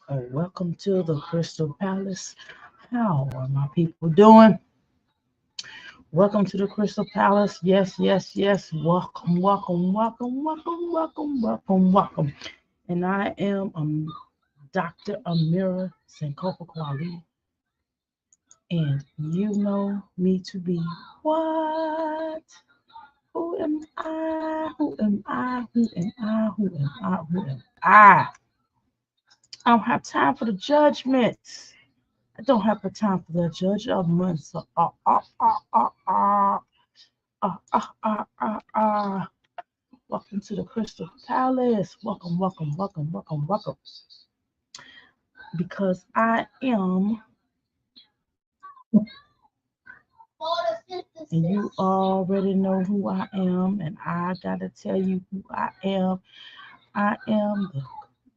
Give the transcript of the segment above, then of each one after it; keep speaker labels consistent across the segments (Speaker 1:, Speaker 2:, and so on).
Speaker 1: Oh, welcome to the Crystal Palace. How are my people doing? Welcome to the Crystal Palace. Yes, yes, yes. Welcome, welcome, welcome, welcome, welcome, welcome, welcome. And I am Dr. Amira Sankofa Kwali. And you know me to be what? Who am I? Who am I? Who am I? Who am I? Who am I? I don't have time for the judgments. I don't have the time for the judgments. Welcome to the Crystal Palace. Welcome, welcome, welcome, welcome, welcome. Because I am, and you already know who I am, and I gotta tell you who I am. I am the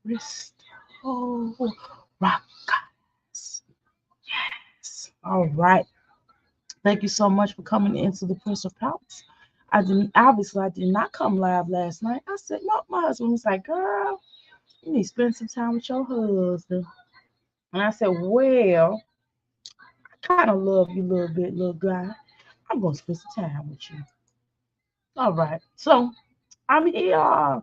Speaker 1: Crystal Rockers. Yes. All right. Thank you so much for coming into the Crystal Palace. I did not come live last night. I said, my husband was like, girl, you need to spend some time with your husband. And I said, well, I kind of love you a little bit, little guy. I'm gonna spend some time with you. All right. So I'm here.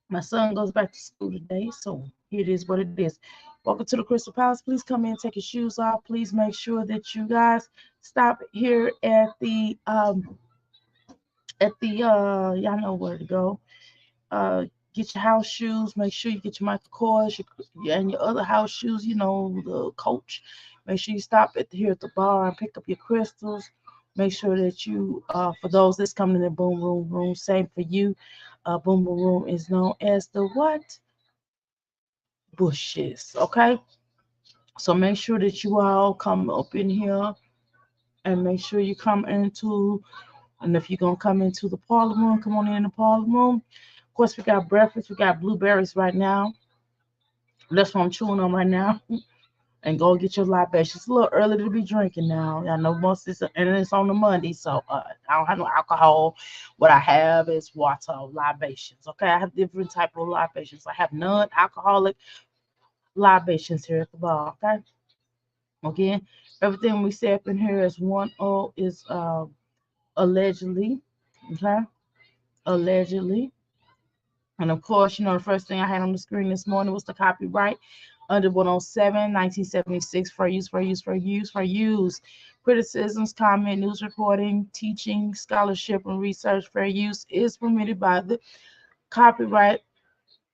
Speaker 1: My son goes back to school today, so here it is what it is. Welcome to the Crystal Palace. Please come in, take your shoes off. Please make sure that you guys stop here at the y'all know where to go. Get your house shoes. Make sure you get your Michael Kors and your other house shoes. You know, the Coach. Make sure you stop here at the bar and pick up your crystals. Make sure that you, for those that's coming in the Boom Room, same for you. Boom Room is known as the what? Bushes. Okay. So make sure that you all come up in here and make sure you come into. And if you're gonna come into the parlor room, come on in the parlor room. Of course, we got breakfast. We got blueberries right now. That's what I'm chewing on right now. And go get your libations. It's a little early to be drinking now. I know most it's and it's on the Monday, so I don't have no alcohol. What I have is water libations. Okay, I have different type of libations. I have non-alcoholic libations here at the bar. Okay, again, everything we say up in here is one O is allegedly. Okay, allegedly. And of course, you know, the first thing I had on the screen this morning was the copyright under 107, 1976 for use, for use, for use, for use. Criticisms, comment, news reporting, teaching, scholarship, and research fair use is permitted by the copyright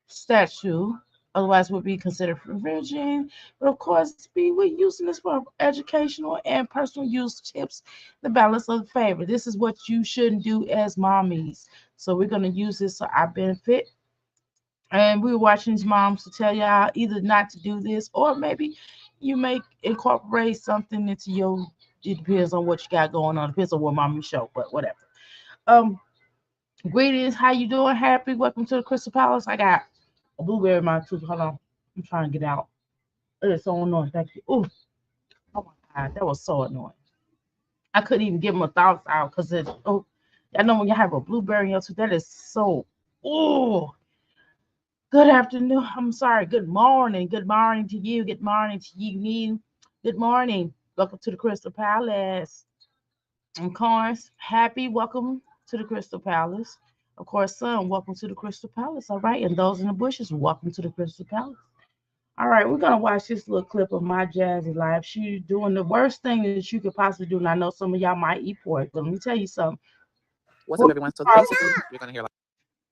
Speaker 1: statute. Otherwise, would be considered infringing. But of course, we're using this for educational and personal use tips, the balance of the favor. This is what you shouldn't do as mommies. So we're going to use this for our benefit and we were watching these moms to tell y'all either not to do this or maybe you may incorporate something into your. It depends on what you got going on. It depends on what mom you show, but whatever. Um, greetings. How you doing? Happy. Welcome to the Crystal Palace. I got a blueberry in my tooth. Hold on. I'm trying to get out. It's so annoying. Thank you. Ooh. Oh my God, that was so annoying. I couldn't even get my thoughts out because it. Oh, I know when you have a blueberry in your tooth, that is so. Oh, good afternoon. I'm sorry. Good morning. Good morning to you. Good morning to you. Good morning. Welcome to the Crystal Palace. Of course, happy welcome to the Crystal Palace. Of course, son, welcome to the Crystal Palace. All right. And those in the bushes, welcome to the Crystal Palace. All right, we're gonna watch this little clip of my Jazzy life. She's doing the worst thing that you could possibly do. And I know some of y'all might eat pork, but let me tell you something.
Speaker 2: What's up,
Speaker 1: Pork
Speaker 2: everyone? So basically, you're gonna hear like,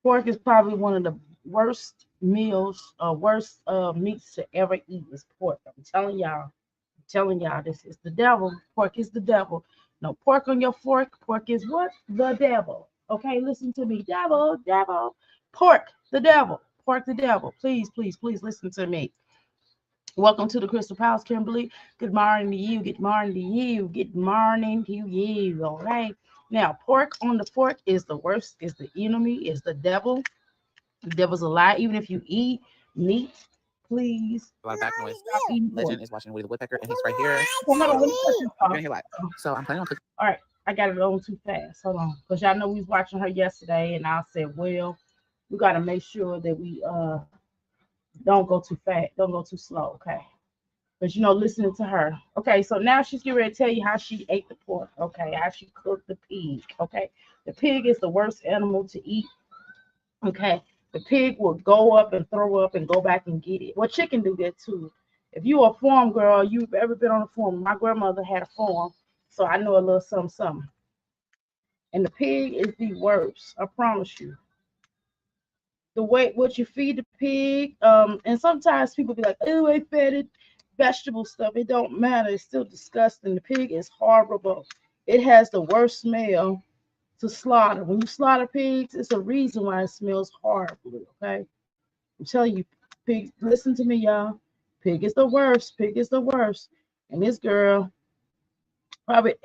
Speaker 1: Pork is probably one of the worst meals, worst meats to ever eat is pork. I'm telling y'all. I'm telling y'all, this is the devil. Pork is the devil. No pork on your fork. Pork is what? The devil. Okay, listen to me. Devil, devil. Pork, the devil. Pork, the devil. Please, please, please listen to me. Welcome to the Crystal Palace, Kimberly. Good morning to you. Good morning to you. Good morning to you. All right. Now, pork on the fork is the worst, is the enemy, is the devil. The devil's a lie. Even if you eat meat, please
Speaker 2: a lot of back noise.
Speaker 1: stop eating pork.
Speaker 2: Legend is watching Woody the Woodpecker, and he's right here.
Speaker 1: Well, hold on, let me cut this
Speaker 2: You're
Speaker 1: off.
Speaker 2: gonna hear like, so I'm planning on cooking.
Speaker 1: All right, I got it on too fast. Hold on, because y'all know we was watching her yesterday, and I said, well, we got to make sure that we Don't go too fast. Don't go too slow. Okay. But listening to her. Okay, so now she's getting ready to tell you how she ate the pork. Okay, how she cooked the pig. Okay, the pig is the worst animal to eat. Okay, the pig will go up and throw up and go back and get it. Well, chicken do that too. If you a farm girl, you've ever been on a farm. My grandmother had a farm, so I know a little something, something. And the pig is the worst. I promise you. The way what you feed the pig, and sometimes people be like, "Oh, I fed it vegetable stuff." It don't matter. It's still disgusting. The pig is horrible. It has the worst smell to slaughter. When you slaughter pigs, it's a reason why it smells horribly. Okay, I'm telling you, pig. Listen to me, y'all. Pig is the worst. Pig is the worst. And this girl probably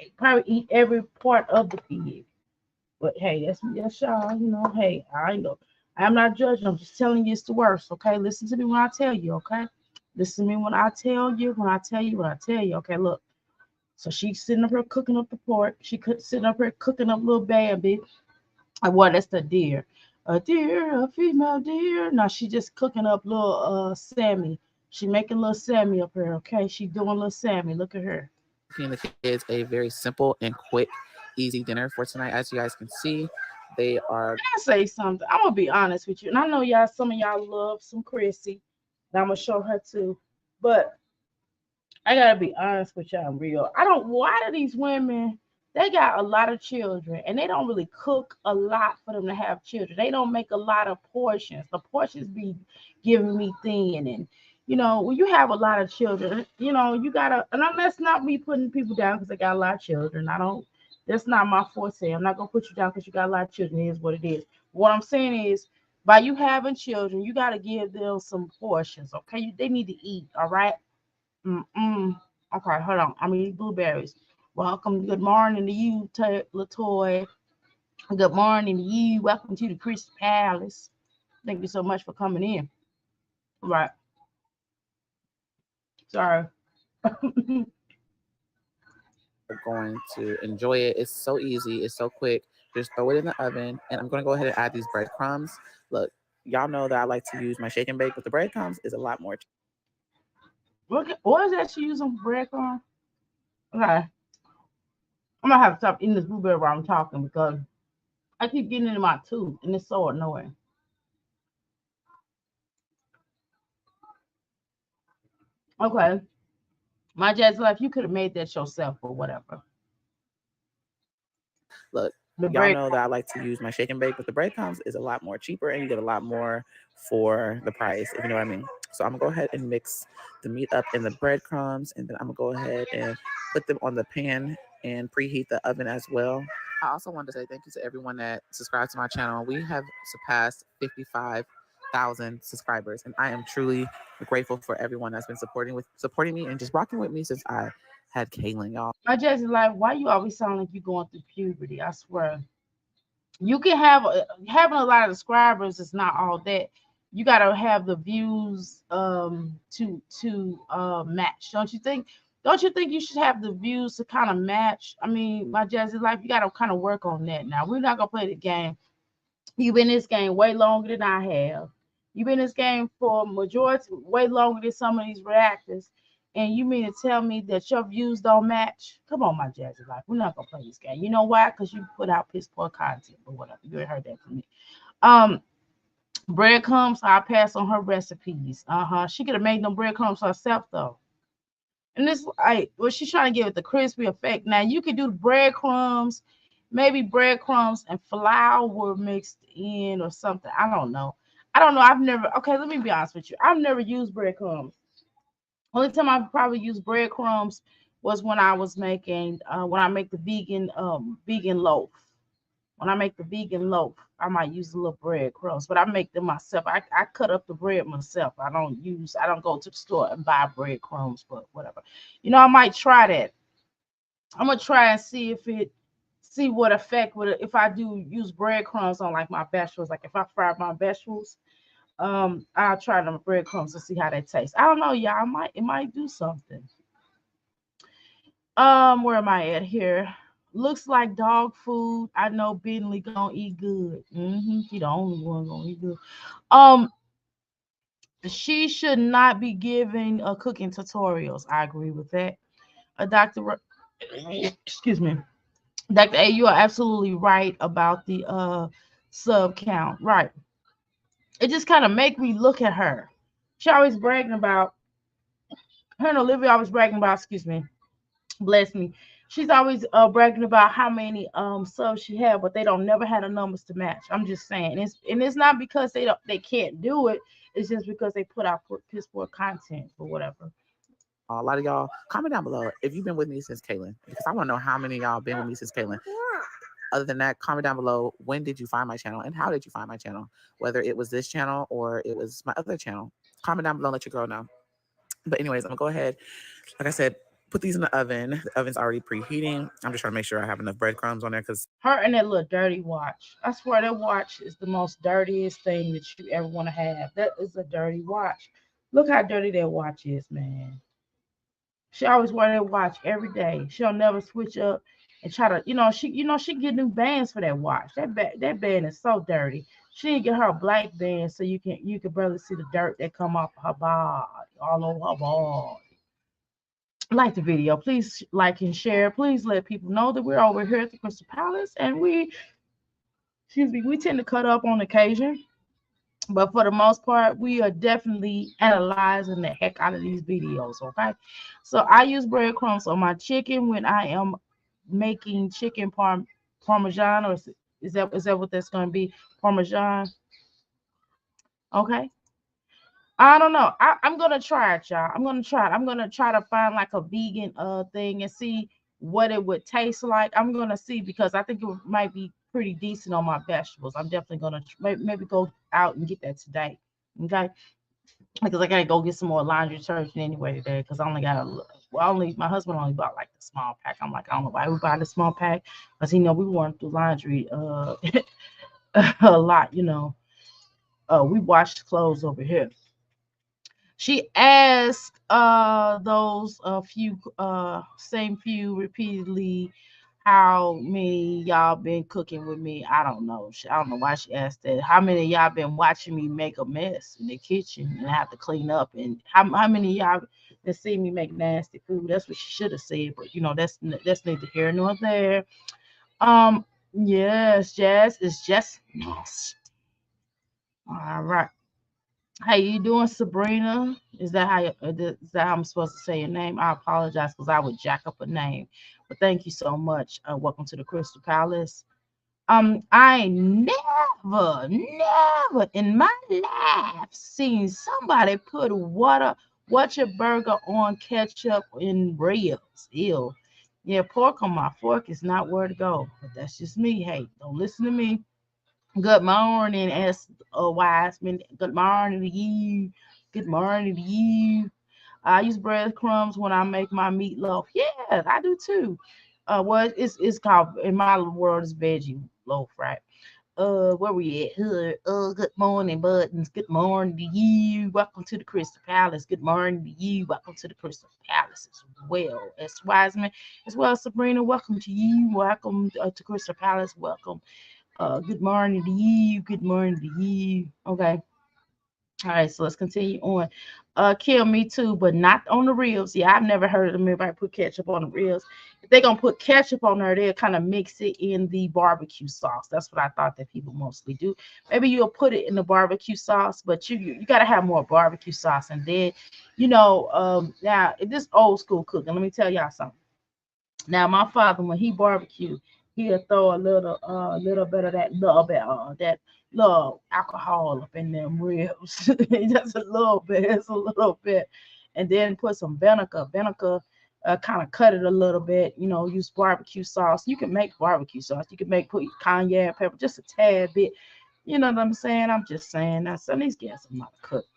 Speaker 1: eat every part of the pig. But hey, that's y'all. Hey, I know. I'm not judging. I'm just telling you it's the worst. Okay, listen to me when I tell you. Okay, listen to me when I tell you. When I tell you. When I tell you. Okay, look. So she's sitting up here cooking up the pork. She could sitting up here cooking up little baby. What? That's the deer. A deer, a female deer. No, she just cooking up little Sammy. She making little Sammy up here. Okay, she doing little Sammy. Look at her.
Speaker 2: Cooking the kids a very simple and quick, easy dinner for tonight. As you guys can see, they are
Speaker 1: I say something. I'm gonna be honest with you, and I know y'all. Some of y'all love some Chrissy, and I'm gonna show her too. But I gotta be honest with y'all, real. I don't. Why do these women? They got a lot of children, and they don't really cook a lot for them to have children. They don't make a lot of portions. The portions be giving me thin, and when you have a lot of children, you gotta. And that's not me putting people down because they got a lot of children. I don't. That's not my forte. I'm not gonna put you down because you got a lot of children. It is what it is. What I'm saying is, by you having children, you gotta give them some portions. Okay, they need to eat. All right. Mm-mm. Okay, hold on. I'm eating blueberries. Welcome. Good morning to you, Latoy. Good morning to you. Welcome to the Crystal Palace. Thank you so much for coming in. Right. Sorry.
Speaker 2: going to enjoy it. It's so easy. It's so quick. Just throw it in the oven, and I'm going to go ahead and add these breadcrumbs. Look, y'all know that I like to use my shake and bake, but the breadcrumbs is a lot more.
Speaker 1: What is that you using breadcrumb? Okay. I'm gonna have to stop eating this blueberry while I'm talking because I keep getting it in my tooth and it's so annoying. Okay. My jazz life, you could have made that yourself or whatever.
Speaker 2: Look,
Speaker 1: The
Speaker 2: y'all
Speaker 1: bread.
Speaker 2: know that I like to use my shake and bake, but the breadcrumbs is a lot more cheaper, and you get a lot more for the price, if you know what I mean. So I'm gonna go ahead and mix the meat up in the breadcrumbs, and then I'm gonna go ahead and put them on the pan and preheat the oven as well. I also wanted to say thank you to everyone that subscribed to my channel. We have surpassed 55,000 subscribers, and I am truly grateful for everyone that's been supporting me and just rocking with me since I had Kaylin, y'all.
Speaker 1: My jazz is like, why you always sound like you going through puberty? I swear. You can have having a lot of subscribers is not all that. You gotta have the views to match, don't you think? Don't you think you should have the views to kind of match? I mean, my jazzy life, you gotta kind of work on that. Now we're not gonna play the game. You've been in this game way longer than I have. You've been in this game for majority way longer than some of these reactors. And you mean to tell me that your views don't match? Come on, my jazzy life. We're not gonna play this game. You know why? Because you put out piss poor content or whatever. You ain't heard that from me. Um, breadcrumbs, I pass on her recipes. Uh-huh. She could have made them breadcrumbs herself though. And this, well, she's trying to give it the crispy effect. Now you could do breadcrumbs, maybe breadcrumbs and flour mixed in or something. I don't know. I don't know. I've never. Okay, let me be honest with you. I've never used breadcrumbs. Only time I've probably used breadcrumbs was when I was making when I make the vegan loaf. When I make the vegan loaf, I might use a little breadcrumbs, but I make them myself. I cut up the bread myself. I don't go to the store and buy breadcrumbs, but whatever. I might try that. I'm gonna try and see what effect would if I do use breadcrumbs on like my vegetables. Like if I fry my vegetables, I'll try them breadcrumbs to see how they taste. I don't know, y'all. It might do something. Where am I at here? Looks like dog food. I know Bentley gonna eat good. He the only one gonna eat good. Um, She should not be giving cooking tutorials. I agree with that. Dr. Excuse me. Dr. A, you are absolutely right about the sub count. Right. It just kind of make me look at her. She always bragging about her and Olivia always bragging about, excuse me, bless me. She's always bragging about how many subs she had, but they don't never had the numbers to match. I'm just saying, it's not because they can't do it. It's just because they put out piss poor content or whatever.
Speaker 2: A lot of y'all, comment down below if you've been with me since Kaylin, because I want to know how many of y'all been with me since Kaylin. Other than that, comment down below when did you find my channel and how did you find my channel, whether it was this channel or it was my other channel. Comment down below and let your girl know. But anyways, I'm gonna go ahead, like I said, put these in the oven. The oven's already preheating. I'm just trying to make sure I have enough breadcrumbs on there because
Speaker 1: her and that little dirty watch. I swear that watch is the most dirtiest thing that you ever want to have. That is a dirty watch. Look how dirty that watch is, man. She always wear that watch every day. She'll never switch up and try to, she get new bands for that watch. That band is so dirty. She didn't get her a black band so you can barely see the dirt that come off her body, all over her body. Like the video, please like and share. Please let people know that we're over here at the Crystal Palace, and we tend to cut up on occasion, but for the most part, we are definitely analyzing the heck out of these videos. Okay, so I use breadcrumbs on my chicken when I am making chicken parmesan, or is that what that's going to be? Parmesan. Okay. I don't know. I'm gonna try it, y'all. I'm gonna try it. I'm gonna try to find like a vegan thing and see what it would taste like. I'm gonna see because I think it might be pretty decent on my vegetables. I'm definitely gonna maybe go out and get that today. Okay, because I gotta go get some more laundry detergent anyway today. Because I only got only my husband only bought like the small pack. I'm like, I don't know why we buy the small pack because we weren't through laundry a lot. We washed clothes over here. She asked those few same few repeatedly how many y'all been cooking with me. I don't know. I don't know why she asked that. How many of y'all been watching me make a mess in the kitchen and have to clean up? And how many of y'all been seeing me make nasty food? That's what she should have said. But that's neither here nor there. Yes, Jazz is just nasty. All right. How you doing, Sabrina? Is that how I'm supposed to say your name? I apologize because I would jack up a name, but thank you so much. Welcome to the Crystal Palace. I never in my life seen somebody put water burger on ketchup in ribs. Ew. Yeah, pork on my fork is not where to go, but that's just me. Hey, don't listen to me. Good morning, S. Wiseman. Good morning to you. Good morning to you. I use breadcrumbs when I make my meatloaf. Yeah, I do too. Well, it's called in my world it's veggie loaf, right? Where we at here? Good morning, buttons. Good morning to you. Welcome to the Crystal Palace. Good morning to you. Welcome to the Crystal Palace as well. S. Wiseman, as well as Sabrina. Welcome to you. Welcome to Crystal Palace. Welcome. Good morning to you. Good morning to you. Okay. All right, so let's continue on. Kill me too, but not on the ribs. Yeah, I've never heard of them. Everybody put ketchup on the ribs. If they're gonna put ketchup on there, they'll kind of mix it in the barbecue sauce. That's what I thought that people mostly do. Maybe you'll put it in the barbecue sauce, but you gotta have more barbecue sauce. And then, now if this old school cooking, let me tell y'all something. Now, my father, when he barbecue, he'll throw a little bit of that little alcohol up in them ribs. Just a little bit, it's a little bit, and then put some vinegar. Vinegar, kind of cut it a little bit. Use barbecue sauce. You can make barbecue sauce. You can put cayenne pepper, just a tad bit. You know what I'm saying? I'm just saying that some of these guys are not cooked.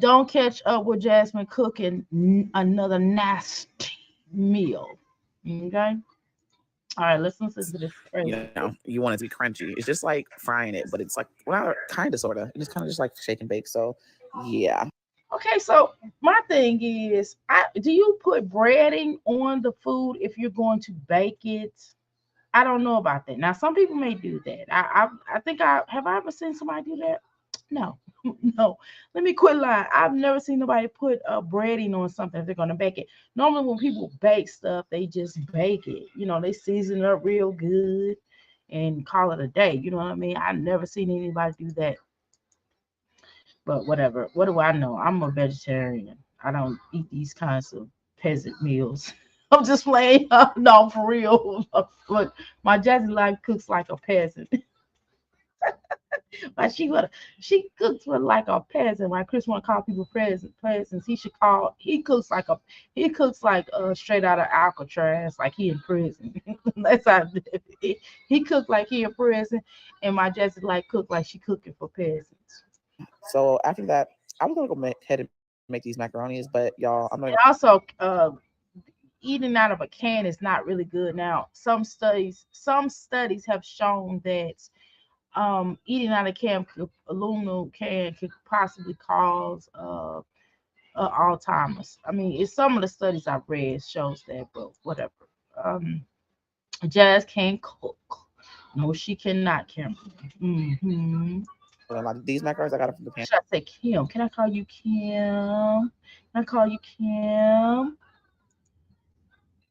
Speaker 1: Don't catch up with Jasmine cooking another nasty meal. Okay. All right, let's listen to this crazy.
Speaker 2: You want it to be crunchy. It's just like frying it, but it's like, well, kind of, sort of. It's kind of just like shake and bake. So, yeah.
Speaker 1: Okay, so my thing is, do you put breading on the food if you're going to bake it? I don't know about that. Now, some people may do that. I think I ever seen somebody do that. No, no. Let me quit lying. I've never seen nobody put breading on something if they're gonna bake it. Normally, when people bake stuff, they just bake it. They season it up real good and call it a day. You know what I mean? I've never seen anybody do that. But whatever. What do I know? I'm a vegetarian. I don't eat these kinds of peasant meals. I'm just playing. No, for real. But my Jazzy life cooks like a peasant. Like she cooks with like a peasant. Like Chris want to call people peasants. He cooks like straight out of Alcatraz, like he in prison. That's how he cooked like he in prison, and my Jazzy like cook like she cooking for peasants.
Speaker 2: So after that, I was gonna go ahead and make these macaronis, but y'all, I'm not even.
Speaker 1: And also, eating out of a can is not really good. Now, some studies have shown that eating out of aluminum can could possibly cause Alzheimer's. I mean, it's some of the studies I've read shows that, but whatever. Um, Jazz can't cook. No, she cannot, Kim. Mm-hmm.
Speaker 2: Like these macarons, I got it from the
Speaker 1: Should I say Kim? Can I call you Kim? Can I call you Kim?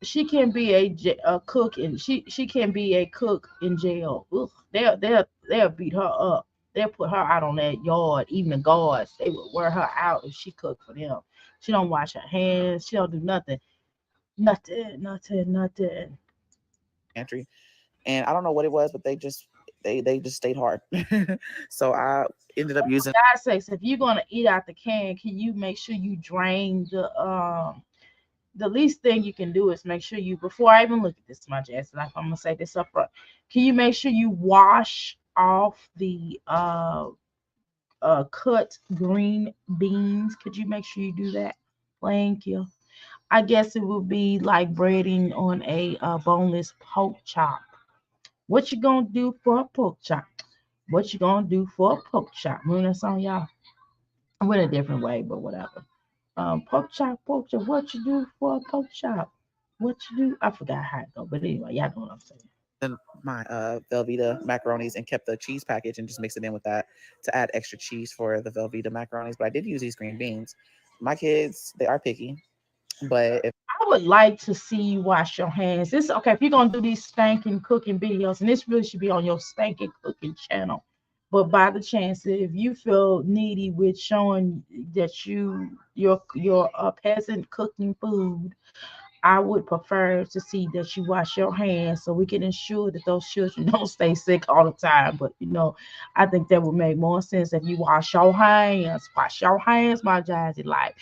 Speaker 1: She can be a cook, and she can be a cook in jail. Ugh, they'll beat her up. They'll put her out on that yard. Even the guards, they would wear her out if she cooked for them. She don't wash her hands. She don't do nothing. Nothing. Nothing. Nothing.
Speaker 2: pantry, and I don't know what it was, but they just stayed hard. So I ended up
Speaker 1: For
Speaker 2: using.
Speaker 1: God's sakes, if you're gonna eat out the can, can you make sure you drain the least thing you can do is make sure you, before I even look at this, my jazz life, I'm gonna say this up front. Can you make sure you wash off the cut green beans? Could you make sure you do that? Thank you. I guess it would be like breading on a boneless pork chop. What you gonna do for a pork chop? What you gonna do for a pork chop? Remember that song, y'all? I went a different way, but whatever. Pork chop, pork chop. What you do for a pork chop? What you do? I forgot how it go, but anyway, y'all know what I'm saying.
Speaker 2: my Velveeta macaronis and kept the cheese package and just mixed it in with that to add extra cheese for the Velveeta macaronis. But I did use these green beans. My kids, they are picky, but if
Speaker 1: I would like to see you wash your hands. This okay if you're gonna do these spanking cooking videos, and this really should be on your spanking cooking channel. But by the chance, if you feel needy with showing that your peasant cooking food, I would prefer to see that you wash your hands so we can ensure that those children don't stay sick all the time. But I think that would make more sense if you wash your hands. Wash your hands, my Jazzy life.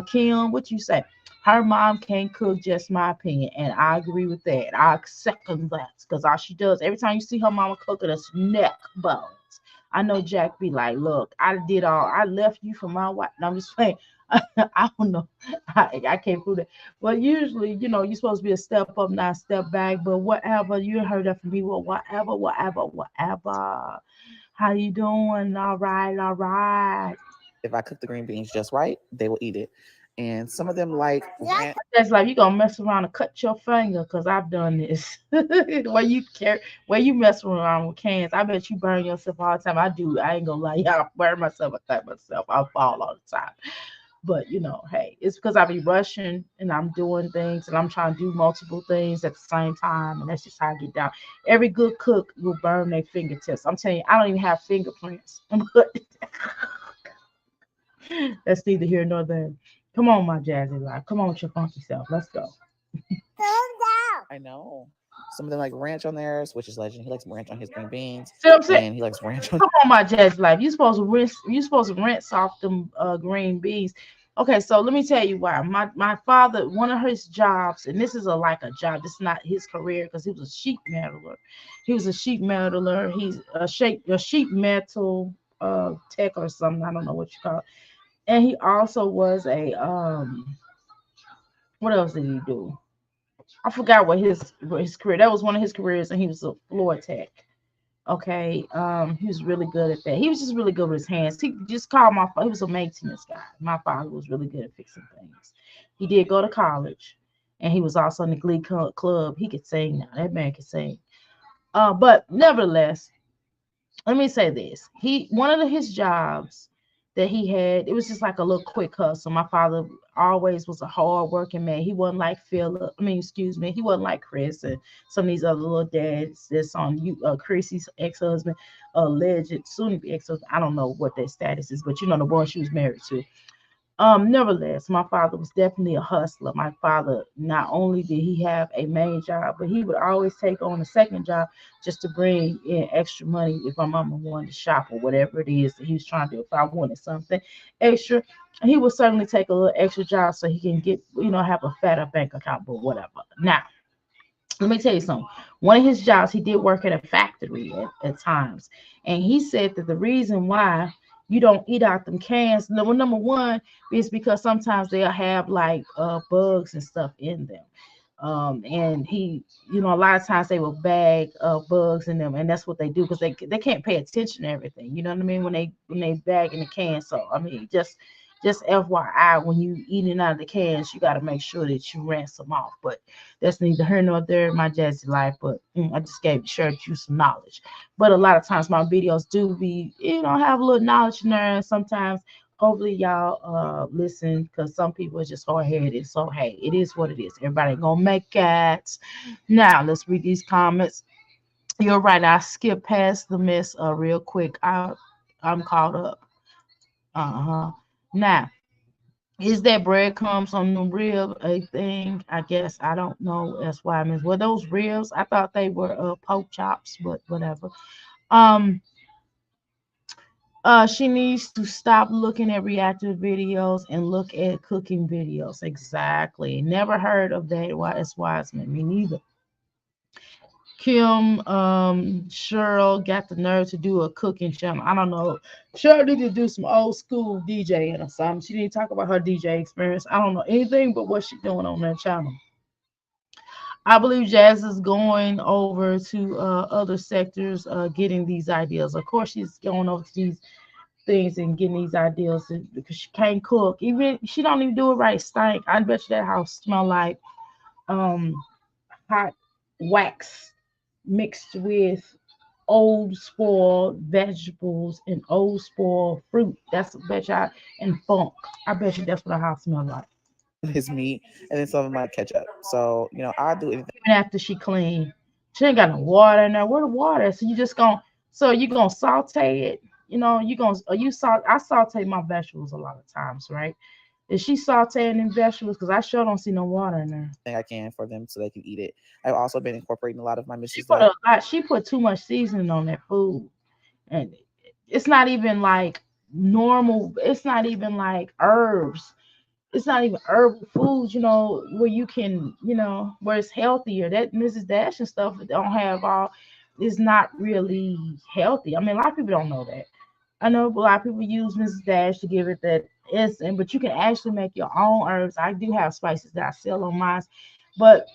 Speaker 1: Kim, what you say? Her mom can't cook, just my opinion. And I agree with that. I second that. Because all she does, every time you see her mama cooking, it's neck bones. I know Jack be like, look, I left you for my wife. No, I'm just saying, I don't know. I can't prove that. Well, usually, you're supposed to be a step up, not a step back. But whatever, you heard that from me. Well, whatever, whatever, whatever. How you doing? All right, all right.
Speaker 2: I cook the green beans just right, they will eat it. And some of them like
Speaker 1: That's like you gonna mess around and cut your finger, cause I've done this. Where you mess around with cans, I bet you burn yourself all the time. I do. I ain't gonna lie, y'all. I burn myself, I cut myself. I fall all the time. But hey, it's because I be rushing and I'm doing things and I'm trying to do multiple things at the same time, and that's just how I get down. Every good cook will burn their fingertips. I'm telling you, I don't even have fingerprints. But that's neither here nor there. Come on, my jazzy life. Come on with your funky self. Let's go.
Speaker 2: I know. Some of them like ranch on theirs, which is legend. He likes ranch on his green beans,
Speaker 1: See what I'm saying?
Speaker 2: and he likes ranch on.
Speaker 1: Come on, my jazz life. You supposed to rinse off them green beans. Okay, so let me tell you why. My father, one of his jobs, and this is like a job. This is not his career because he was a sheep meddler. He was a sheep meddler. He's a sheep metal tech or something. I don't know what you call it. And he also was a what else did he do? I forgot what his career. That was one of his careers, and he was a floor tech. Okay, he was really good at that. He was just really good with his hands. He just called my father. He was a maintenance guy. My father was really good at fixing things. He did go to college, and he was also in the Glee Club. He could sing now. That man could sing. But nevertheless, let me say this. He one of his jobs that he had, it was just like a little quick hustle. My father always was a hard working man. He wasn't like Philip. I mean, excuse me, he wasn't like Chris and some of these other little dads that's on you. Chrissy's ex husband, alleged soon to be ex husband. I don't know what their status is, but you know the one she was married to. Nevertheless, my father was definitely a hustler. My father, not only did he have a main job, but he would always take on a second job just to bring in extra money if my mama wanted to shop or whatever it is that he was trying to do. If I wanted something extra, he would certainly take a little extra job so he can get, have a fatter bank account, but whatever. Now, let me tell you something. One of his jobs, he did work at a factory at times. And he said that the reason why you don't eat out them cans, number one, is because sometimes they'll have like bugs and stuff in them. And he, a lot of times they will bag bugs in them, and that's what they do because they can't pay attention to everything. You know what I mean? When they bag in the can. So I mean, just FYI, when you eating out of the cans, you got to make sure that you rinse them off. But that's neither here nor there in my Jazzy life. But I just shared you some knowledge. But a lot of times my videos do be, have a little knowledge in there. And sometimes hopefully y'all listen because some people are just hard headed. So hey, it is what it is. Everybody ain't gonna make cats. Now let's read these comments. You're right. I skipped past the mess real quick. I'm caught up. Uh-huh. Now, is that breadcrumbs on the rib a thing? I guess I don't know. That's why I mean, were those ribs? I thought they were pork chops, but whatever. Um, she needs to stop looking at reactive videos and look at cooking videos. Exactly. Never heard of that. Why it's Wiseman. Me neither. Kim Cheryl got the nerve to do a cooking channel. I don't know. Cheryl need to do some old school DJing or something. She need to talk about her DJ experience. I don't know anything but what she's doing on that channel. I believe Jazz is going over to other sectors, getting these ideas. Of course, she's going over to these things and getting these ideas because she can't cook. Even she don't even do it right. Stank. I bet you that house smell like um hot wax mixed with old spoiled vegetables and old spoiled fruit. That's bet you and funk. I bet you that's what a house smells like.
Speaker 2: His meat, and then some of my ketchup. So I'll do anything.
Speaker 1: Even after she clean, she ain't got no water in there. Where the water? So you gonna saute it. You gonna you salt. I saute my vegetables a lot of times, right? Is she sauteing in vegetables? Because I sure don't see no water in there.
Speaker 2: I can for them so they can eat it. I've also been incorporating a lot of my
Speaker 1: She
Speaker 2: Mrs.
Speaker 1: put
Speaker 2: Dutch.
Speaker 1: a lot. She put too much seasoning on that food, and it's not even like normal. It's not even like herbs. It's not even herbal foods. Where you can, where it's healthier. That Mrs. Dash and stuff that don't have all is not really healthy. I mean, a lot of people don't know that. I know a lot of people use Mrs. Dash to give it that essence, but you can actually make your own herbs. I do have spices that I sell on mine, but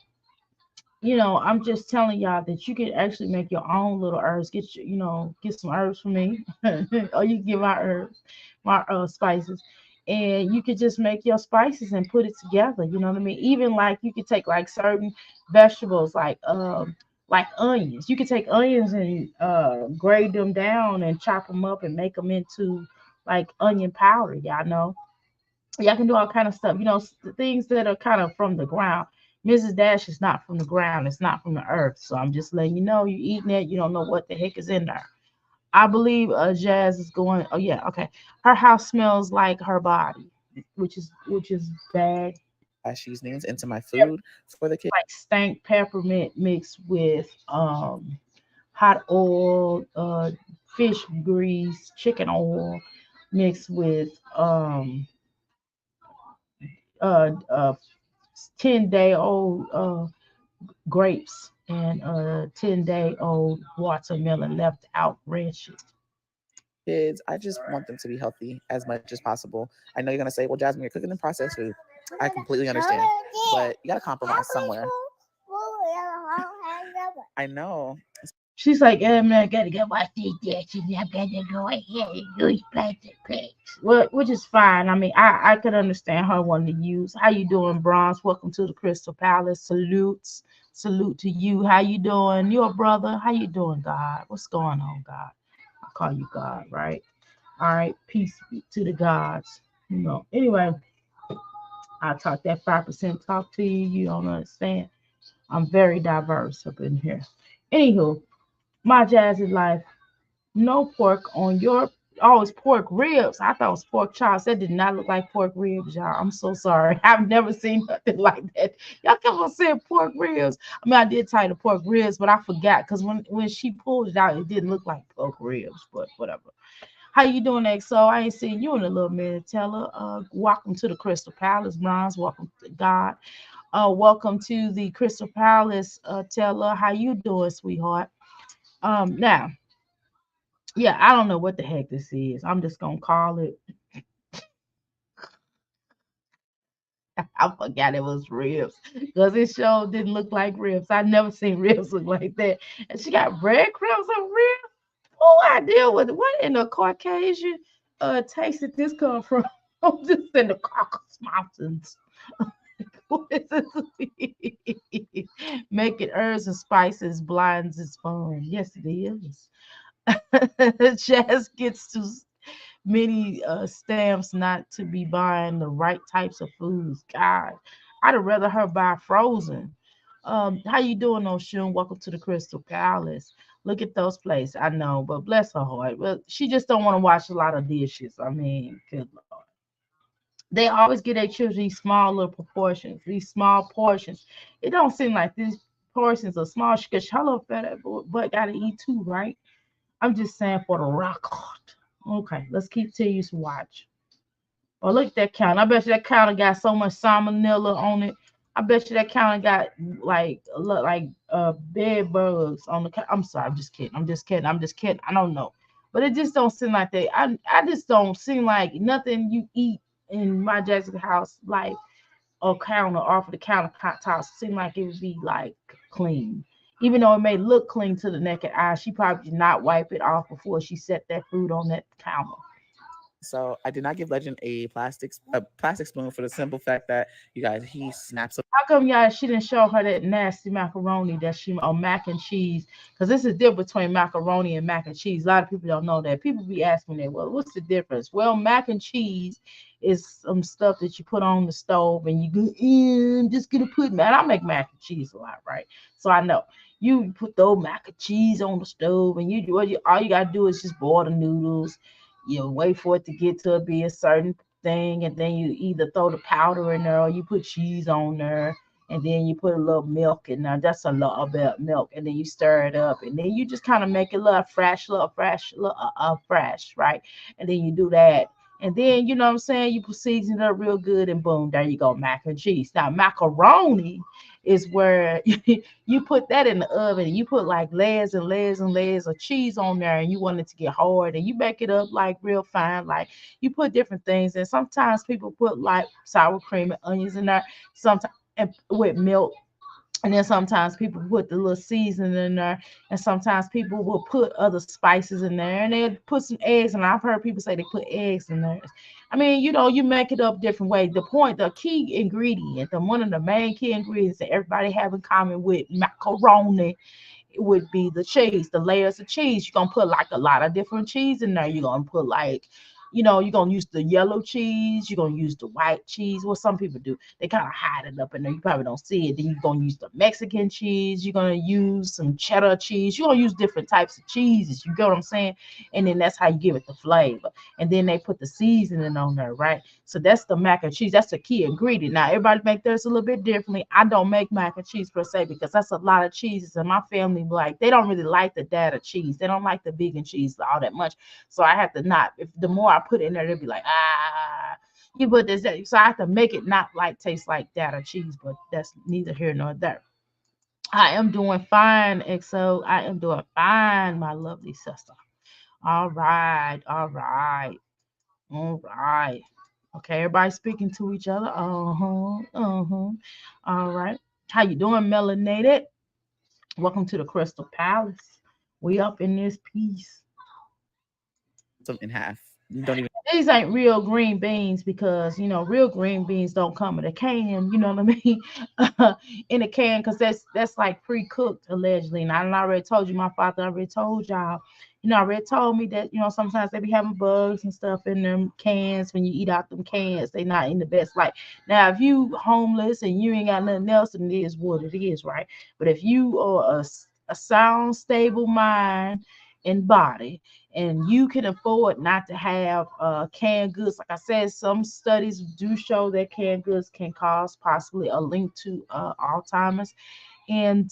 Speaker 1: I'm just telling y'all that you can actually make your own little herbs. Get some herbs for me, or you can get my herbs, my spices, and you could just make your spices and put it together. You know what I mean? Even like you could take like certain vegetables, like onions. You could take onions and grate them down and chop them up and make them into like onion powder. Y'all know y'all can do all kind of stuff. Things that are kind of from the ground. Mrs. Dash is not from the ground. It's not from the earth. So I'm just letting you know, you eating it. You don't know what the heck is in there. I believe Jazz is going. Oh yeah, okay. Her house smells like her body, which is bad.
Speaker 2: Seasonings into my food for the kids.
Speaker 1: Like stank peppermint mixed with hot oil, fish grease, chicken oil mixed with uh, uh 10-day-old grapes and 10-day-old watermelon left out wretched.
Speaker 2: Kids, I just want them to be healthy as much as possible. I know you're gonna say, "Well, Jasmine, you're cooking them processed food." I completely understand, but you gotta compromise somewhere. I know.
Speaker 1: She's like, man, I gotta go watch these dishes. I gotta go ahead and use plastic plates. Well, which is fine. I mean, I could understand her wanting to use. How you doing, Bronze? Welcome to the Crystal Palace. Salute to you. How you doing? Your brother. How you doing, God? What's going on, God? call you God, right? All right, peace be to the gods. Anyway, I talk that 5% talk to you. You don't understand. I'm very diverse up in here. Anywho, my jazzy life. No pork on your. Oh, it's pork ribs. I thought it was pork chops. That did not look like pork ribs, y'all. I'm so sorry. I've never seen nothing like that. Y'all kept on saying pork ribs. I mean, I did title pork ribs, but I forgot because when she pulled it out, it didn't look like pork ribs. But whatever. How you doing, XO? I ain't seen you in a little minute. Tell her, welcome to the Crystal Palace, Bronze. Welcome to God. Welcome to the Crystal Palace. Tell her how you doing, sweetheart. Now, yeah, I don't know what the heck this is. I'm just gonna call it. I forgot it was ribs because it sure didn't look like ribs. I never seen ribs look like that. And she got breadcrumbs of ribs. Oh, I deal with what in the Caucasian taste did this come from? I'm just in the Caucasus Mountains. What is this? Making herbs and spices blinds is fun. Yes, it is. Jazz gets to many stamps not to be buying the right types of foods. God, I'd rather her buy frozen. How you doing, Oshun? Welcome to the Crystal Palace. Look at those plates. I know, but bless her heart. But she just don't want to wash a lot of dishes. I mean, good Lord. They always get their children these small little proportions, these small portions. It don't seem like these portions are small because hello, fat but gotta eat too, right? I'm just saying for the record. Okay, let's keep till you watch. Oh, look at that counter. I bet you that counter got so much salmonella on it. I bet you that counter got like look like bed bugs on the. I'm sorry. I'm just kidding. I'm just kidding. I'm just kidding. I don't know, but it just don't seem like they. I just don't seem like nothing you eat in my Jackson house like a counter off of the countertops seem like it would be like clean. Even though it may look clean to the naked eye, she probably did not wipe it off before she set that food on that counter.
Speaker 2: So I did not give Legend a plastic spoon for the simple fact that you guys he snaps a
Speaker 1: How come y'all she didn't show her that nasty macaroni that she or mac and cheese? Because this is different between macaroni and mac and cheese. A lot of people don't know that. People be asking that. Well, what's the difference? Well, mac and cheese is some stuff that you put on the stove and you go, I'm just gonna put man. I make mac and cheese a lot, right? So I know you put the old mac and cheese on the stove and you do all you gotta do is just boil the noodles. You wait for it to get to be a certain thing, and then you either throw the powder in there or you put cheese on there, and then you put a little milk in there. That's a little bit of milk, and then you stir it up, and then you just kind of make it fresh, right? And then you do that. And then you know what I'm saying, you put season it up real good, and boom, there you go, mac and cheese. Now macaroni is where you put that in the oven and you put like layers and layers and layers of cheese on there and you want it to get hard and you make it up like real fine. Like you put different things and sometimes people put like sour cream and onions in there, sometimes and with milk. And then sometimes people put the little seasoning in there, and sometimes people will put other spices in there, and they put some eggs. And I've heard people say they put eggs in there. I mean, you make it up different ways. The key ingredient, one of the main key ingredients that everybody have in common with macaroni it would be the cheese, the layers of cheese. You're gonna put like a lot of different cheese in there. You're gonna put like, you're gonna use the yellow cheese, you're gonna use the white cheese. What some people do, they kind of hide it up in there. You probably don't see it. Then you're gonna use the Mexican cheese, you're gonna use some cheddar cheese, you're gonna use different types of cheeses. You get what I'm saying? And then that's how you give it the flavor. And then they put the seasoning on there, right? So that's the mac and cheese. That's the key ingredient. Now everybody make theirs a little bit differently. I don't make mac and cheese per se because that's a lot of cheeses, and my family like they don't really like the data cheese. They don't like the vegan cheese all that much. So I have to not. If the more I put in there, they'll be like, you put this. That. So I have to make it not like taste like data cheese. But that's neither here nor there. I am doing fine, XO. I am doing fine, my lovely sister. All right, all right. All right. Okay, everybody speaking to each other. Uh-huh. Uh-huh. All right. How you doing, melanated? Welcome to the Crystal Palace. We up in this piece.
Speaker 2: them in half. Don't even
Speaker 1: These ain't real green beans because real green beans don't come in a can. You know what I mean? In a can because that's like pre-cooked allegedly. And I already told you, my father already told y'all I already told me that, sometimes they be having bugs and stuff in them cans when you eat out them cans. They not in the best light. Now, if you homeless and you ain't got nothing else, then it is what it is, right? But if you are a sound, stable mind and body, and you can afford not to have canned goods, like I said, some studies do show that canned goods can cause possibly a link to Alzheimer's. And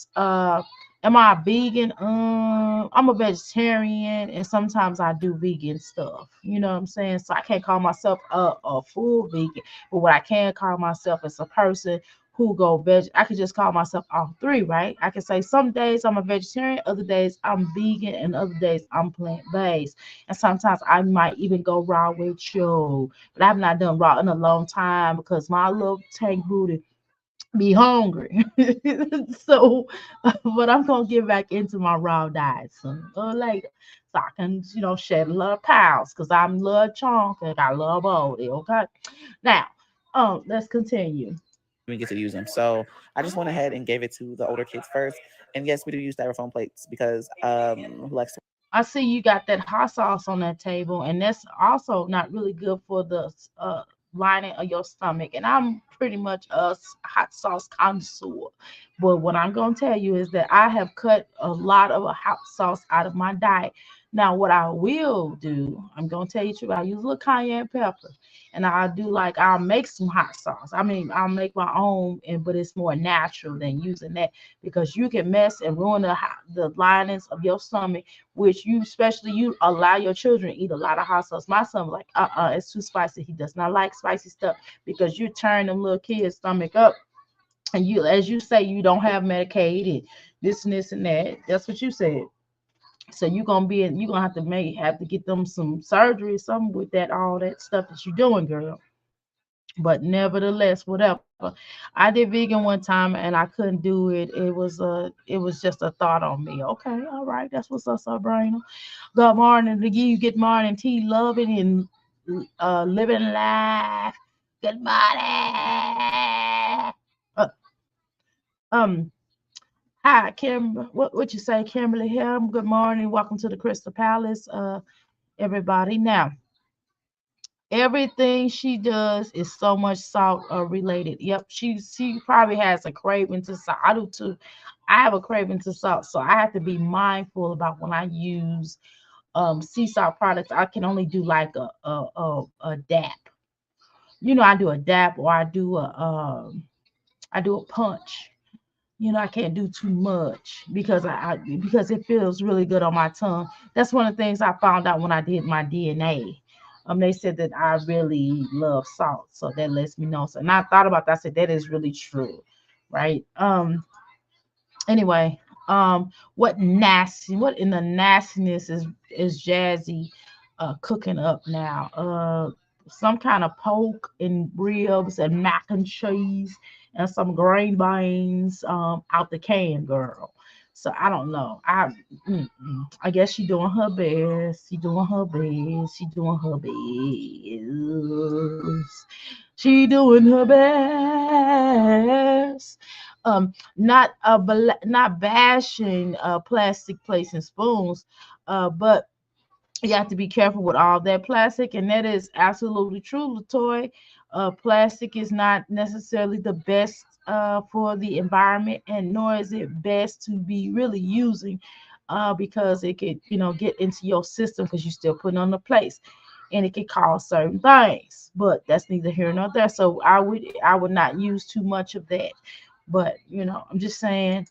Speaker 1: am I a vegan? I'm a vegetarian, and sometimes I do vegan stuff. You know what I'm saying? So I can't call myself a full vegan, but what I can call myself is a person who go veg. I could just call myself all three, right? I can say some days I'm a vegetarian, other days I'm vegan, and other days I'm plant based. And sometimes I might even go raw with you, but I've not done raw in a long time because my little tank booty be hungry. So, but I'm gonna get back into my raw diet sooner or later, so I can, shed a lot of pounds because I'm a little chunk and I love body. Okay, now, let's continue.
Speaker 2: We get to use them. So I just went ahead and gave it to the older kids first. And yes, we do use styrofoam plates because who likes to
Speaker 1: I see you got that hot sauce on that table, and that's also not really good for the lining of your stomach. And I'm pretty much a hot sauce connoisseur. But what I'm going to tell you is that I have cut a lot of hot sauce out of my diet. Now, what I will do, I'm going to tell you the truth, I use a little cayenne pepper. And I do like, I'll make some hot sauce. I mean, I'll make my own, but it's more natural than using that because you can mess and ruin the linings of your stomach, which you, especially you allow your children to eat a lot of hot sauce. My son was like, it's too spicy. He does not like spicy stuff because you turn them little kids' stomach up. And you, as you say, you don't have Medicaid and this and that. That's what you said. So you're gonna have to get them some surgery, something with that, all that stuff that you're doing, girl. But nevertheless, whatever. I did vegan one time and I couldn't do it. It was just a thought on me. Okay, all right, that's what's up, Sabrina. Good morning to you. Good morning, T. Loving and living life. Good morning. Uh, um. Hi, Kim. What you say, Kimberly here? Good morning. Welcome to the Crystal Palace, everybody. Now, everything she does is so much salt related. Yep, she probably has a craving to salt. I do too. I have a craving to salt, so I have to be mindful about when I use sea salt products. I can only do like a dap. I do a dap or I do a punch. I can't do too much because because it feels really good on my tongue. That's one of the things I found out when I did my DNA. They said that I really love salt, so that lets me know. So, and I thought about that. I said that is really true, right? Anyway, what in the nastiness is Jazzy cooking up now? Some kind of pork and ribs and mac and cheese and some green beans out the can, girl. So I don't know. I guess she doing her best. She doing her best. She doing her best. She doing her best. Not bashing plastic plates and spoons, but you have to be careful with all that plastic, and that is absolutely true, Latoy. Plastic is not necessarily the best for the environment, and nor is it best to be really using, because it could, get into your system because you're still putting on the place, and it could cause certain things. But that's neither here nor there. So I would not use too much of that. But I'm just saying,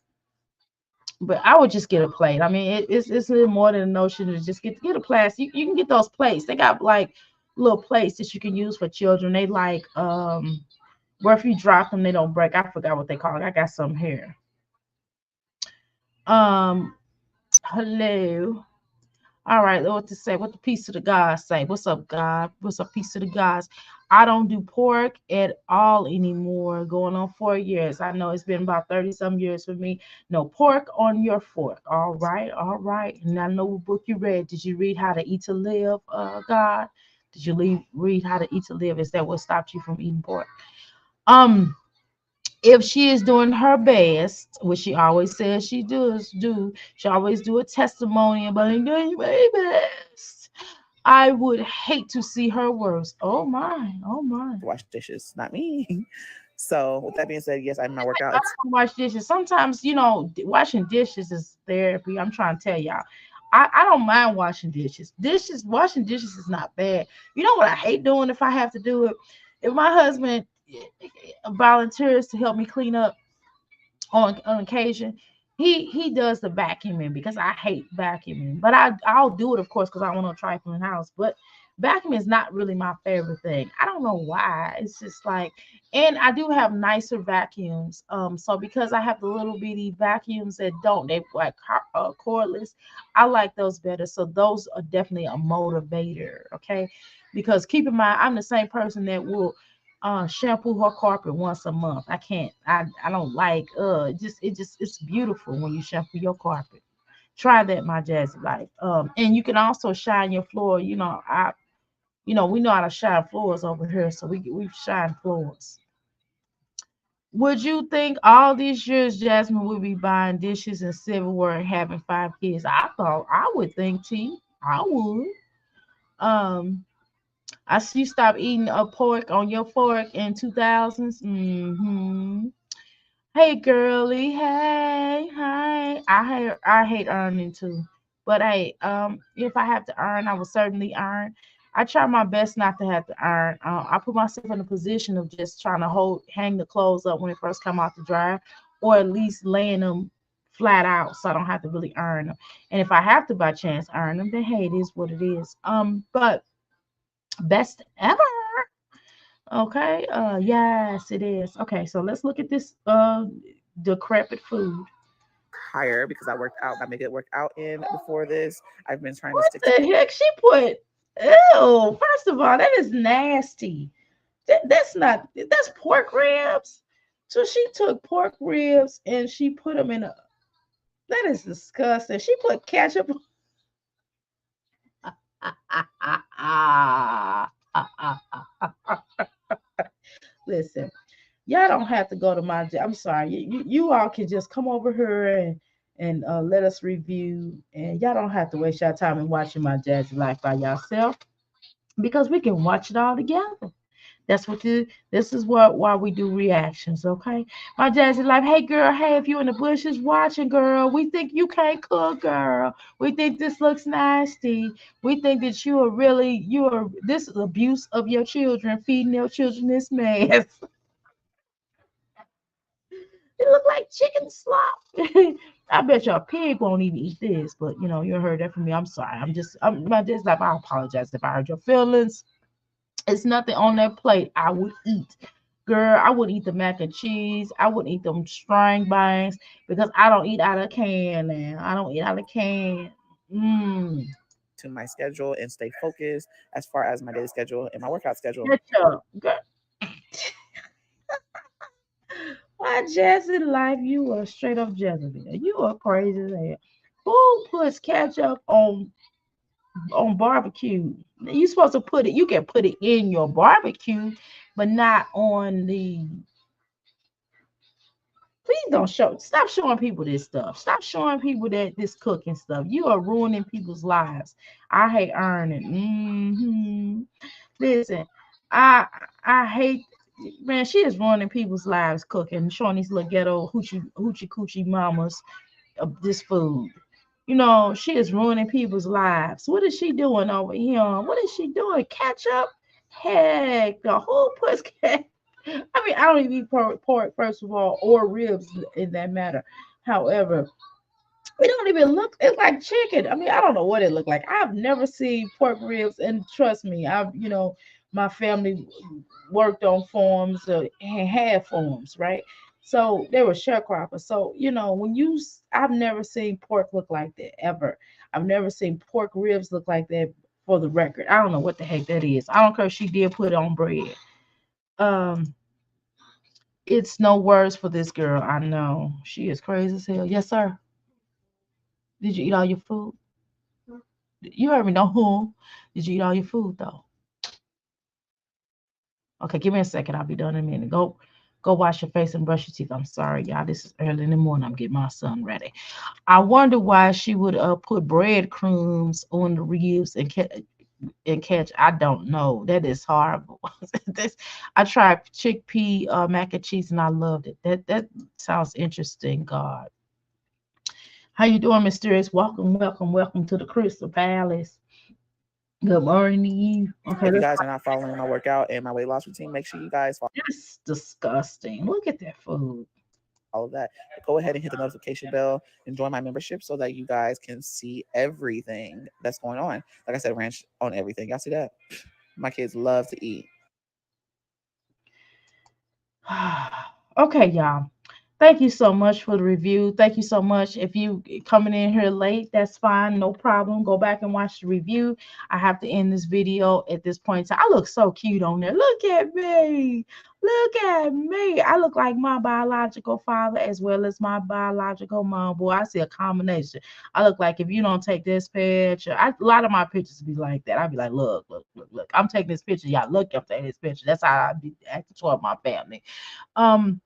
Speaker 1: but I would just get a plate. I mean, it's a little more than a notion to just get a plastic. You can get those plates. They got like little plates that you can use for children. They like where if you drop them, they don't break. I forgot what they call it. I got some here. Um, hello. All right, what to say? What the piece of the gods say? What's up, God? What's up, piece of the gods? I don't do pork at all anymore. Going on 4 years. I know it's been about 30 some years for me. No pork on your fork. All right, all right. And I know what book you read. Did you read How to Eat to Live, God? Did you read How to Eat to Live? Is that what stopped you from eating pork? Um, if she is doing her best, which she always says she does do, she always do a testimony about it, doing my best. I would hate to see her worse. Oh my, oh my.
Speaker 2: Wash dishes, not me. So with that being said, yes, I'm in my workout.
Speaker 1: I
Speaker 2: It's
Speaker 1: don't wash dishes. Sometimes, washing dishes is therapy. I'm trying to tell y'all. I don't mind washing dishes. Washing dishes is not bad. You know what I hate doing if I have to do it? If my husband volunteers to help me clean up on occasion, he does the vacuuming because I hate vacuuming. But I'll do it, of course, because I want to trifling house. But vacuuming is not really my favorite thing. I don't know why. It's just like, and I do have nicer vacuums. So because I have the little bitty vacuums that don't they like cordless, I like those better. So those are definitely a motivator. Okay, because keep in mind, I'm the same person that will shampoo her carpet once a month. I can't. I don't like. It's beautiful when you shampoo your carpet. Try that, my Jazzy life. And you can also shine your floor. We know how to shine floors over here, so we shine floors. Would you think all these years Jasmine would be buying dishes and silverware and having 5 kids? I thought I would think T. I would. Um, I see you stop eating a pork on your fork in 2000s. Hey girly, hey, hi. I hate earning too. But hey, if I have to earn, I will certainly earn. I try my best not to have to earn. I put myself in a position of just trying to hang the clothes up when it first come out the dryer, or at least laying them flat out so I don't have to really earn them. And if I have to by chance earn them, then hey, it is what it is. But best ever. Okay. Yes, it is. Okay, so let's look at this decrepit food.
Speaker 2: higher because I worked out. I made it work out in before this. I've been trying to
Speaker 1: What
Speaker 2: stick to.
Speaker 1: the heck? She put ew. First of all, that is nasty. That's pork ribs. So she took pork ribs and she put them in a that is disgusting. She put ketchup. Listen, y'all don't have to go to my. I'm sorry. You all can just come over here and let us review, and y'all don't have to waste your time in watching my Jazzy Life by yourself because we can watch it all together. This is what why we do reactions, okay? My Jazzy Life, hey girl, hey, if you in the bushes watching, girl, we think you can't cook, girl. We think this looks nasty. We think that you are this is abuse of your children, feeding your children this mess. It look like chicken slop. I bet your pig won't even eat this, but you heard that from me. I'm sorry. I'm just like I apologize if I hurt your feelings. It's nothing on that plate I would eat. Girl, I wouldn't eat the mac and cheese. I wouldn't eat them string beans because I don't eat out of can now. I don't eat out of can. Mm.
Speaker 2: to my schedule and stay focused as far as my daily schedule and my workout schedule.
Speaker 1: Ketchup. Girl. Why Jazzy Life? You are straight up Jezebel. You are crazy as hell. Who puts ketchup on barbecue? You supposed to put it. You can put it in your barbecue, but not on the. Please don't show. Stop showing people this stuff. Stop showing people that this cooking stuff. You are ruining people's lives. I hate earning. Listen, I I hate. Man, she is ruining people's lives cooking, showing these little ghetto hoochie coochie mamas of this food. She is ruining people's lives. What is she doing over here? What is she doing? Ketchup? Heck, the whole puss cat. I mean, I don't even eat pork, first of all, or ribs in that matter. However, it don't even look. It's like chicken. I mean, I don't know what it looked like. I've never seen pork ribs, and trust me, my family worked on farms, had farms, right? So they were sharecroppers. So I've never seen pork look like that ever. I've never seen pork ribs look like that. For the record, I don't know what the heck that is. I don't care if she did put it on bread. Um, it's no words for this girl. I know she is crazy as hell. Yes, sir. Did you eat all your food? You heard me. No, who? Did you eat all your food though? Okay, give me a second. I'll be done in a minute. Go Go wash your face and brush your teeth. I'm sorry, y'all. This is early in the morning. I'm getting my son ready. I wonder why she would put breadcrumbs on the ribs and catch. I don't know. That is horrible. this I tried chickpea mac and cheese and I loved it. That sounds interesting. God, how you doing, Mysterious? Welcome, welcome, welcome to the Crystal Palace. Good morning to you. Okay,
Speaker 2: If you guys are not following my workout and my weight loss routine, make sure you guys
Speaker 1: that's disgusting. Look at that food.
Speaker 2: follow that. Go ahead and hit the notification bell and join my membership so that you guys can see everything that's going on. Like I said, ranch on everything. Y'all see that? My kids love to eat.
Speaker 1: Okay, y'all. Thank you so much for the review. Thank you so much. If you coming in here late, that's fine, no problem. Go back and watch the review. I have to end this video at this point in time. I look so cute on there. Look at me. Look at me. I look like my biological father as well as my biological mom. Boy, I see a combination. I look like if you don't take this picture, a lot of my pictures be like that. I'd be like, look, look, look, look. I'm taking this picture. Y'all look, I'm taking this picture. That's how I be acting toward my family. Um,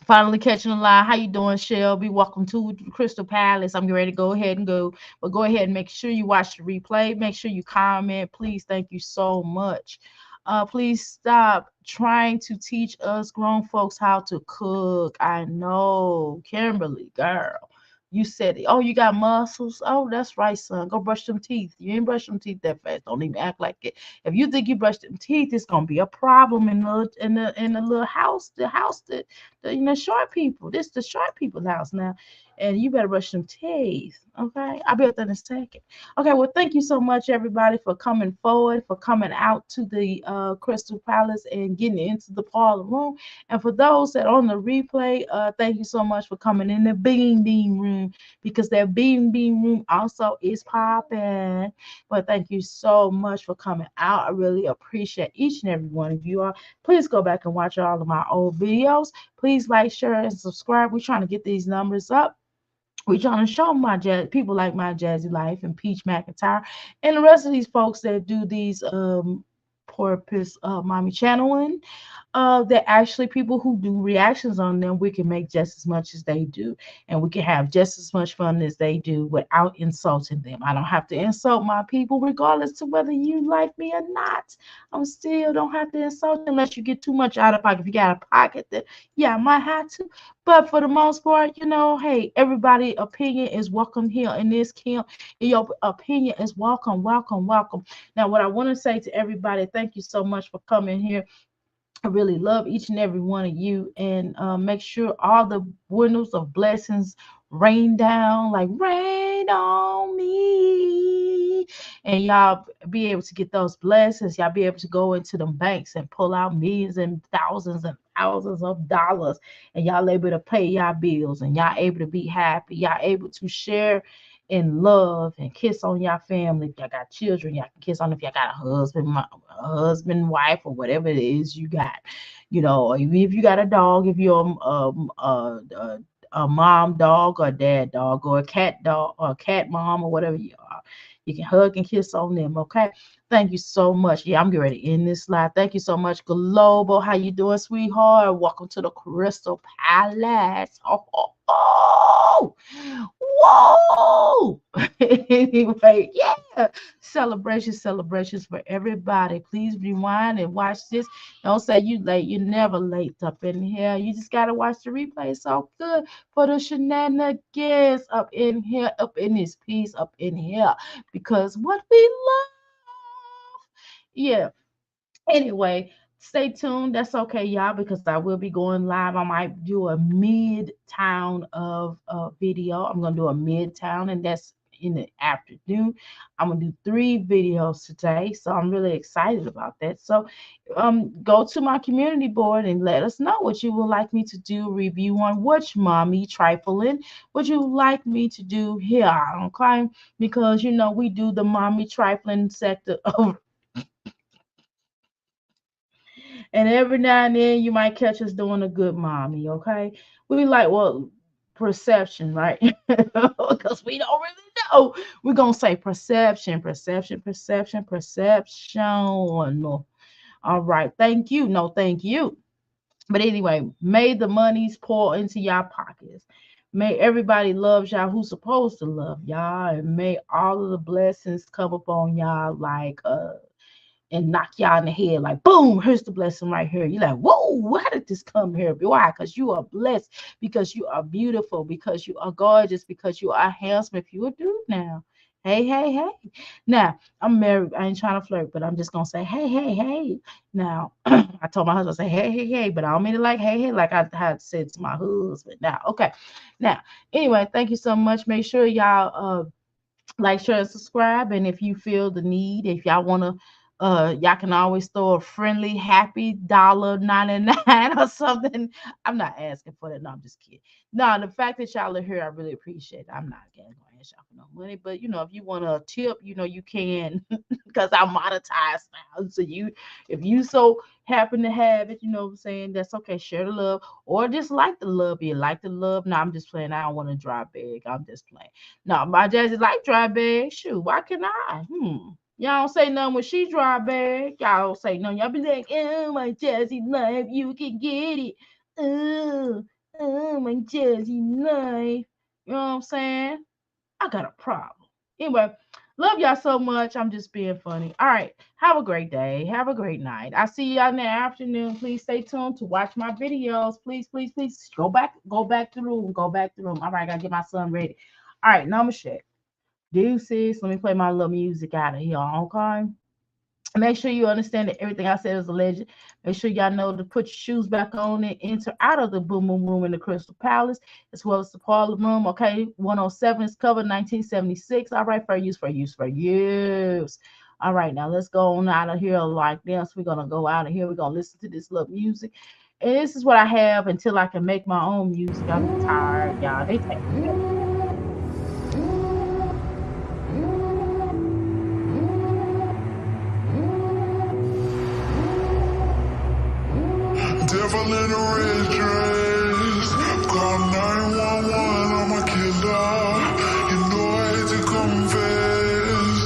Speaker 1: Finally catching the line. How you doing, Shelby? Welcome to the Crystal Palace. I'm getting ready to go ahead and go, but go ahead and make sure you watch the replay. Make sure you comment, please. Thank you so much. Please stop trying to teach us grown folks how to cook. I know, Kimberly, girl. You said it. Oh, you got muscles. Oh, that's right, son. Go brush them teeth. You ain't brush them teeth that fast. Don't even act like it. If you think you brushed them teeth, it's gonna be a problem in the little house, the short people. This the short people's house now. And you better brush them teeth. Okay. I'll be up there in a second. Okay, well, thank you so much, everybody, for coming forward, for coming out to the Crystal Palace and getting into the parlor room. And for those that are on the replay, thank you so much for coming in the Beam Beam room because that Beam Beam room also is popping. But thank you so much for coming out. I really appreciate each and every one of you all. Please go back and watch all of my old videos. Please like, share, and subscribe. We're trying to get these numbers up. We're trying to show my people like my Jazzy Life and Peach McIntyre and the rest of these folks that do these porpoise mommy channeling that actually people who do reactions on them, we can make just as much as they do, and we can have just as much fun as they do without insulting them. I don't have to insult my people, regardless to whether you like me or not. I'm still don't have to insult you unless you get too much out of pocket. If you got a pocket, that yeah, I might have to. But for the most part, hey, everybody' opinion is welcome here in this camp. Your opinion is welcome, welcome, welcome. Now, what I want to say to everybody, thank you so much for coming here. I really love each and every one of you, and make sure all the windows of blessings rain down like rain on me, and y'all be able to get those blessings. Y'all be able to go into them banks and pull out millions and thousands of dollars, and y'all able to pay y'all bills, and y'all able to be happy. Y'all able to share and love and kiss on your family. If y'all got children, y'all can kiss on. If y'all got a husband, wife, or whatever it is you got, or even if you got a dog, if you're a mom dog or a dad dog or a cat dog or a cat mom or whatever you are, you can hug and kiss on them. Okay. Thank you so much. Yeah, I'm getting ready to end this live. Thank you so much, Global. How you doing, sweetheart? Welcome to the Crystal Palace. Oh, oh, oh. Whoa! Anyway, yeah. Celebrations, celebrations for everybody. Please rewind and watch this. Don't say you late. You're never late up in here. You just gotta watch the replay. It's so good for the shenanigans up in here, up in this piece, up in here. Because what we love. Yeah. Anyway, stay tuned. That's okay, y'all, because I will be going live. I might do a mid-town of video. I'm gonna do a mid-town, and that's in the afternoon. I'm gonna do 3 videos today, so I'm really excited about that. So, go to my community board and let us know what you would like me to do review on. Which mommy trifling would you like me to do here? Okay, because we do the mommy trifling sector of. And every now and then you might catch us doing a good mommy, okay? We like, well, perception, right? Because we don't really know. We're gonna say perception, perception, perception, perception. All right, thank you. No, thank you. But anyway, may the monies pour into y'all pockets. May everybody loves y'all who's supposed to love y'all, and may all of the blessings come upon y'all like and knock y'all in the head like boom, here's the blessing right here. You're like, whoa, how did this come here? Why? Because you are blessed, because you are beautiful, because you are gorgeous, because you are handsome. If you a dude now, hey, hey, hey. Now, I'm married. I ain't trying to flirt, but I'm just gonna say, hey, hey, hey. Now, I told my husband, I say, hey, hey, hey, but I don't mean it like, hey, hey, like I had said to my husband. Now, okay. Now, anyway, thank you so much. Make sure y'all like, share, and subscribe. And if you feel the need, if y'all want to, y'all can always throw a friendly, happy $1.99 or something. I'm not asking for that. No, I'm just kidding. No, the fact that y'all are here, I really appreciate it. I'm not going to ask y'all for no money, but if you want a tip, you can, because I'm monetized now. So if you so happen to have it, you know what I'm saying, that's okay. Share the love, or just like the love. You like the love. No, I'm just playing. I don't want to drop big. I'm just playing. No, my Jazzy like dry bag. Shoot, why can I? Y'all don't say nothing when she dry bag. Y'all don't say nothing. Y'all be like, oh, my Jazzy life, you can get it. Oh, my Jazzy life. You know what I'm saying? I got a problem. Anyway, love y'all so much. I'm just being funny. All right. Have a great day. Have a great night. I see y'all in the afternoon. Please stay tuned to watch my videos. Please, please, please go back to the room. Go back to the room. All right, I gotta get my son ready. All right, number shit. Deuces. Let me play my little music out of here. Okay. Make sure you understand that everything I said is a legend. Make sure y'all know to put your shoes back on and enter out of the Boom Boom Room in the Crystal Palace, as well as the Parlor Room. Okay, 107 is covered 1976. All right, for use, for use, for use. All right, now let's go on out of here like this. We're gonna go out of here. We're gonna listen to this little music, and this is what I have until I can make my own music. I'm tired, y'all. They take forever.
Speaker 3: Devil in a red dress, call 911, I'm a killer.